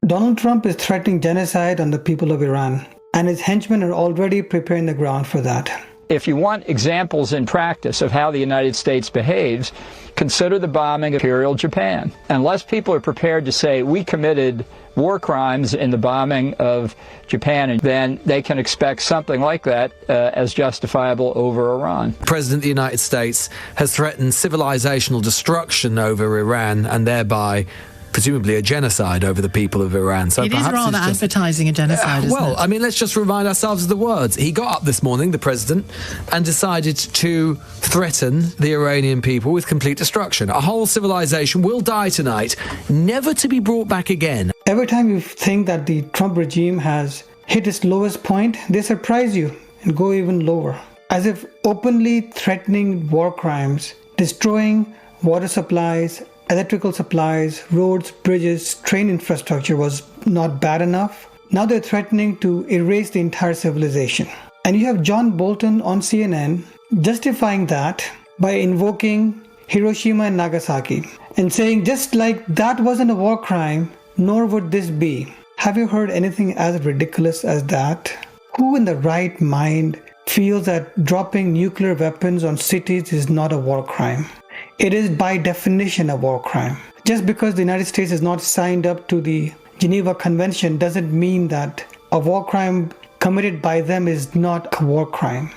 Donald Trump is threatening genocide on the people of Iran, and his henchmen are already preparing the ground for that. If you want examples in practice of how the United States behaves, consider the bombing of Imperial Japan. Unless people are prepared to say we committed war crimes in the bombing of Japan, then they can expect something like that as justifiable over Iran. The President of the United States has threatened civilizational destruction over Iran and thereby presumably a genocide over the people of Iran. So it is rather advertising a genocide, isn't it? I mean, let's just remind ourselves of the words. He got up this morning, the president, and decided to threaten the Iranian people with complete destruction. A whole civilization will die tonight, never to be brought back again. Every time you think that the Trump regime has hit its lowest point, they surprise you and go even lower. As if openly threatening war crimes, destroying water supplies, electrical supplies, roads, bridges, train infrastructure was not bad enough. Now they're threatening to erase the entire civilization. And you have John Bolton on CNN justifying that by invoking Hiroshima and Nagasaki and saying just like that wasn't a war crime, nor would this be. Have you heard anything as ridiculous as that? Who in the right mind feels that dropping nuclear weapons on cities is not a war crime? It is by definition a war crime. Just because the United States is not signed up to the Geneva Convention doesn't mean that a war crime committed by them is not a war crime.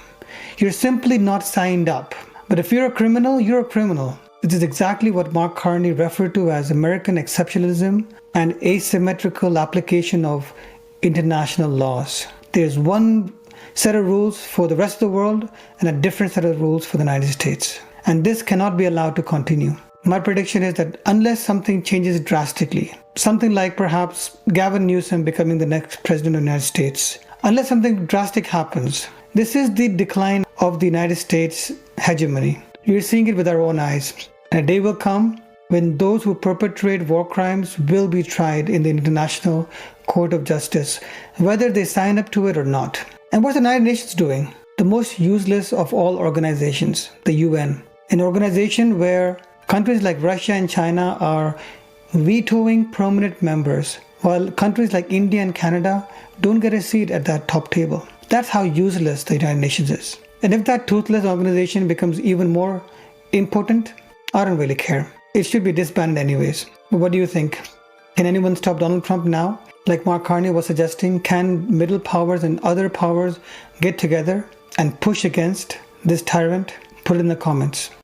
You're simply not signed up. But if you're a criminal, you're a criminal. This is exactly what Mark Carney referred to as American exceptionalism and asymmetrical application of international laws. There's one set of rules for the rest of the world and a different set of rules for the United States. And this cannot be allowed to continue. My prediction is that unless something changes drastically, something like perhaps Gavin Newsom becoming the next president of the United States, unless something drastic happens, this is the decline of the United States hegemony. We're seeing it with our own eyes. And a day will come when those who perpetrate war crimes will be tried in the International Court of Justice, whether they sign up to it or not. And what's the United Nations doing? The most useless of all organizations, the UN. An organization where countries like Russia and China are vetoing permanent members, while countries like India and Canada don't get a seat at that top table. That's how useless the United Nations is. And if that toothless organization becomes even more impotent, I don't really care. It should be disbanded anyways. But what do you think? Can anyone stop Donald Trump now? Like Mark Carney was suggesting, can middle powers and other powers get together and push against this tyrant? Put it in the comments.